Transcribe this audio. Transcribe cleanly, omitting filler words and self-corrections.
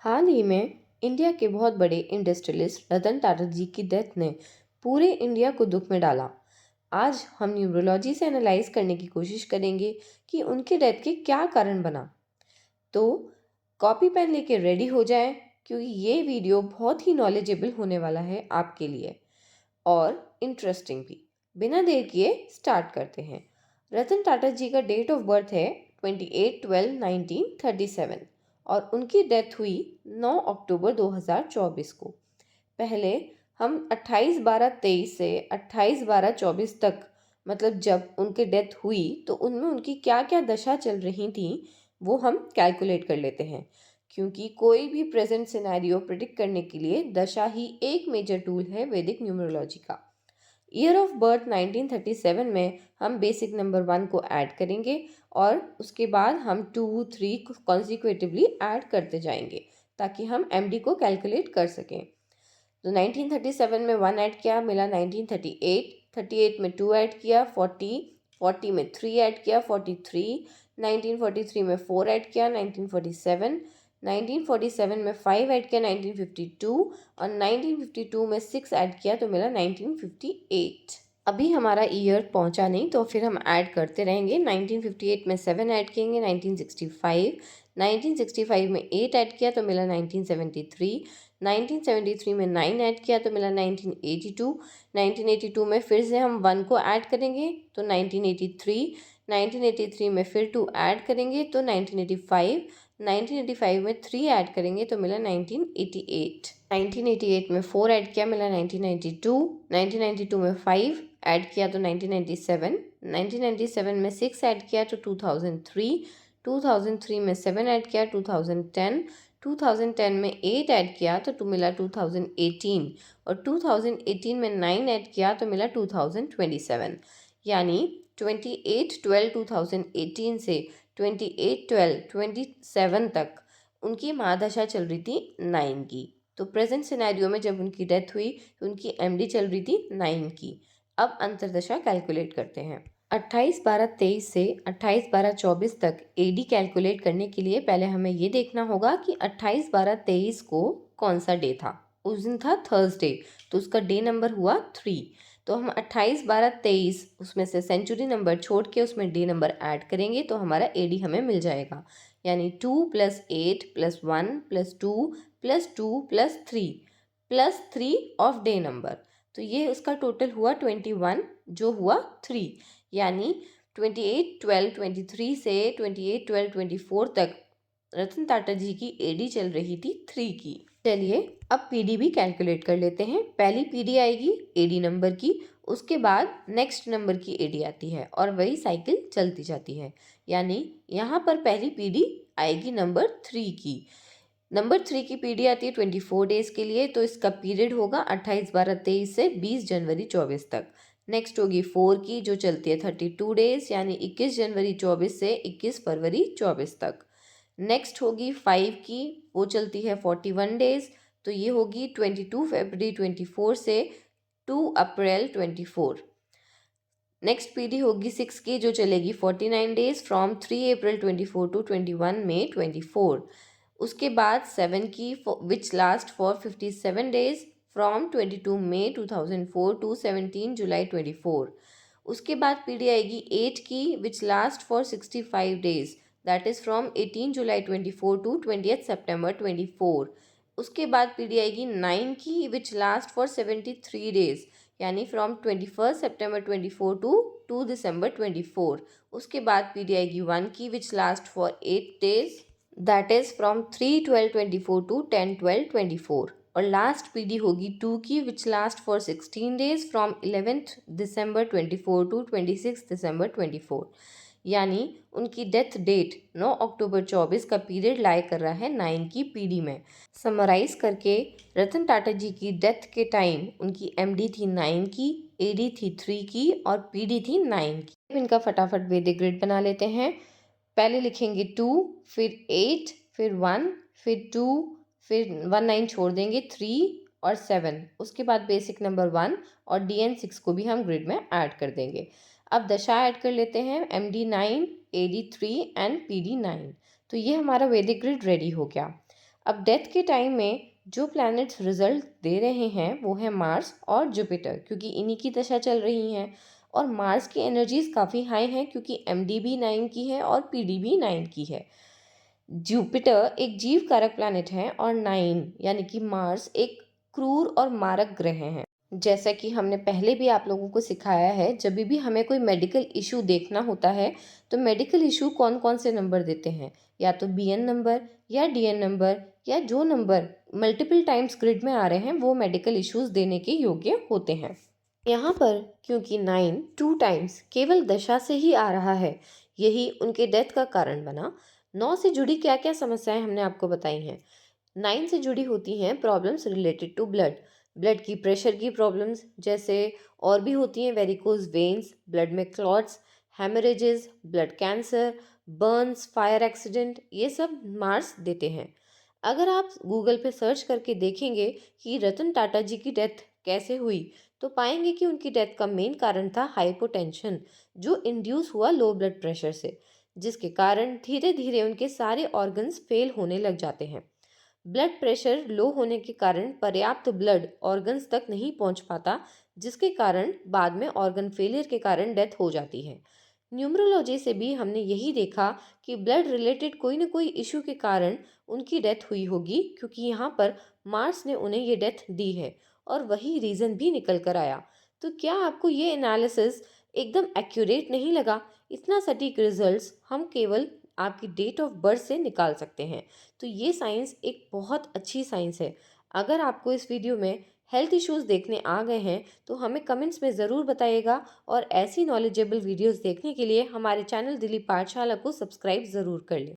हाल ही में इंडिया के बहुत बड़े इंडस्ट्रियलिस्ट रतन टाटा जी की डेथ ने पूरे इंडिया को दुख में डाला। आज हम न्यूरोलॉजी से एनालाइज करने की कोशिश करेंगे कि उनकी डेथ के क्या कारण बना। तो कॉपी पेन लेके रेडी हो जाएं, क्योंकि ये वीडियो बहुत ही नॉलेजेबल होने वाला है आपके लिए और इंटरेस्टिंग भी। बिना देर किए स्टार्ट करते हैं। रतन टाटा जी का डेट ऑफ बर्थ है 28/12/1937 और उनकी डेथ हुई 9 अक्टूबर 2024 को। पहले हम 28/12/23 से 28/12/24 तक, मतलब जब उनकी डेथ हुई तो उनमें उनकी क्या क्या दशा चल रही थी, वो हम कैलकुलेट कर लेते हैं। क्योंकि कोई भी प्रेजेंट सिनेरियो प्रिडिक्ट करने के लिए दशा ही एक मेजर टूल है वैदिक न्यूमरोलॉजी का। ईयर ऑफ बर्थ 1937 में हम बेसिक नंबर 1 को ऐड करेंगे और उसके बाद हम 2, 3 को कॉन्सिक्वेटिवली ऐड करते जाएंगे ताकि हम एमडी को कैलकुलेट कर सकें। तो 1937 में 1 ऐड किया, मिला 1938। 38 में 2 ऐड किया, 40। 40 में 3 ऐड किया, 43। 1943 में 4 ऐड किया, 1947। 1947 में 5 ऐड किया, 1952। और 1952 में 6 ऐड किया तो मिला 1958। अभी हमारा ईयर पहुंचा नहीं तो फिर हम ऐड करते रहेंगे। 1958 में 7 ऐड किएंगे, 1965। 1965 में 8 ऐड किया तो मिला 1973। 1973 में 9 ऐड किया तो मिला 1982। 1982 में फिर से हम 1 को ऐड करेंगे तो 1983। 1983 में फिर 2 ऐड करेंगे तो 1985। 1985 में 3 ऐड करेंगे तो मिला 1988। 1988 में 4 ऐड किया, मिला 1992। 1992 में 5 ऐड किया तो 1997। 1997 में 6 ऐड किया तो 2003। 2003 में 7 ऐड किया 2010। 2010 में 8 ऐड किया तो मिला 2018 और 2018 में 9 ऐड किया तो मिला 2027। यानी 28/12/2018 से 28/12/27 तक उनकी महादशा चल रही थी 9 की। तो प्रेजेंट सिनेरियो में जब उनकी डेथ हुई तो उनकी एमडी चल रही थी 9 की। अब अंतरदशा कैलकुलेट करते हैं। 28/12/23 से 28/12/24 तक एडी कैलकुलेट करने के लिए पहले हमें ये देखना होगा कि 28/12/23 को कौन सा डे था। उस दिन था थर्सडे, तो उसका डे नंबर हुआ 3। तो हम 28/12/23 उसमें से सेंचुरी नंबर छोड़ के उसमें डे नंबर ऐड करेंगे तो हमारा एडी हमें मिल जाएगा। यानी 2 + 8 + 1 + 2 + 2 + 3 + 3 ऑफ डे नंबर। तो ये उसका टोटल हुआ 21, जो हुआ 3। यानी 28/12/23 से 28/12/24 तक रतन टाटा जी की एडी चल रही थी 3 की। चलिए अब पीडी भी कैलकुलेट कर लेते हैं। पहली पीडी आएगी एडी नंबर की, उसके बाद नेक्स्ट नंबर की एडी आती है और वही साइकिल चलती जाती है। यानी यहाँ पर पहली पीडी आएगी नंबर 3 की। नंबर 3 की पीडी आती है 24 डेज के लिए, तो इसका पीरियड होगा 28/12/23 से 20 जनवरी 24 तक। नेक्स्ट होगी 4 की, जो चलती है 32 डेज, यानी 21 जनवरी 24 से 21 फरवरी 24 तक। नेक्स्ट होगी 5 की, वो चलती है 41 डेज, तो ये होगी 22 फरवरी 24 से 2 अप्रैल 24। नेक्स्ट पीडी होगी 6 की, जो चलेगी 49 days from 3 April 24 to 21 May 24। उसके बाद 7 की, which last for 57 days from 22 May 2004 to 17 July 24। उसके बाद पीडी आएगी 8 की, which last for 65 days, that is from 18 July 24 to 20 September 24। उसके बाद पीडी आएगी 9 की, विच लास्ट फॉर 73 डेज, यानी फ्रॉम 21 सितंबर 24 टू 2 दिसंबर 24। उसके बाद पीडी आएगी 1 की, which last for 8 days, that is from 3/12/24 to 10/12/24। और लास्ट पीडी होगी 2 की, which last for 16 days from 11 December 24 to 26 December 24। यानी उनकी डेथ डेट 9 अक्टूबर 24 का पीरियड लाई कर रहा है 9 की पीडी में। समराइज करके रतन टाटा जी की डेथ के टाइम उनकी एमडी थी 9 की, एडी थी 3 की और पीडी थी 9 की। अब इनका फटाफट वैदिक ग्रिड बना लेते हैं। पहले लिखेंगे 2, फिर 8, फिर 1, फिर 2, फिर 1 9 छोड़ देंगे 3 और 7। उसके बाद बेसिक नंबर 1 और डीएन 6 को भी हम ग्रिड में ऐड कर देंगे। अब दशा ऐड कर लेते हैं, एमडी 9, एडी 3 एंड पीडी 9। तो ये हमारा वैदिक ग्रिड रेडी हो गया। अब डेथ के टाइम में जो प्लैनेट्स रिजल्ट दे रहे हैं वो है मार्स और जुपिटर, क्योंकि इन्हीं की दशा चल रही हैं। और मार्स की एनर्जीज काफ़ी हाई हैं क्योंकि एमडी भी 9 की है और पीडी भी 9 की है। जुपिटर एक जीव कारक प्लैनेट है और 9 यानी कि मार्स एक क्रूर और मारक ग्रह है। जैसा कि हमने पहले भी आप लोगों को सिखाया है, जब भी हमें कोई मेडिकल इशू देखना होता है तो मेडिकल इशू कौन कौन से नंबर देते हैं, या तो बीएन नंबर या डीएन नंबर, या जो नंबर मल्टीपल टाइम्स ग्रिड में आ रहे हैं वो मेडिकल इश्यूज देने के योग्य होते हैं। यहाँ पर क्योंकि 9 2 टाइम्स केवल दशा से ही आ रहा है, यही उनके डेथ का कारण बना। 9 से जुड़ी क्या क्या समस्याएं हमने आपको बताई हैं। 9 से जुड़ी होती हैं problems related to blood, blood की प्रेशर की प्रॉब्लम्स, जैसे और भी होती हैं वेरिकोज वेन्स, ब्लड में clots, haemorrhages, blood cancer, burns, fire accident, ये सब मार्स देते हैं। अगर आप गूगल पे सर्च करके देखेंगे कि रतन टाटा जी की डेथ कैसे हुई, तो पाएंगे कि उनकी डेथ का मेन कारण था हाइपोटेंशन, जो इंड्यूस हुआ लो ब्लड प्रेशर से, जिसके कारण धीरे धीरे उनके सारे ऑर्गन्स फेल होने लग जाते हैं। ब्लड प्रेशर लो होने के कारण पर्याप्त ब्लड ऑर्गन्स तक नहीं पहुंच पाता, जिसके कारण बाद में ऑर्गन फेलियर के कारण डेथ हो जाती है। न्यूमरोलॉजी से भी हमने यही देखा कि ब्लड रिलेटेड कोई ना कोई इशू के कारण उनकी डेथ हुई होगी, क्योंकि यहाँ पर मार्स ने उन्हें ये डेथ दी है और वही रीज़न भी निकल कर आया। तो क्या आपको ये एनालिसिस एकदम एक्यूरेट नहीं लगा? इतना सटीक रिजल्ट्स हम केवल आपकी डेट ऑफ बर्थ से निकाल सकते हैं। तो ये साइंस एक बहुत अच्छी साइंस है। अगर आपको इस वीडियो में हेल्थ इश्यूज देखने आ गए हैं तो हमें कमेंट्स में ज़रूर बताइएगा, और ऐसी नॉलेजेबल वीडियोस देखने के लिए हमारे चैनल दिलीप पाठशाला को सब्सक्राइब ज़रूर कर लें।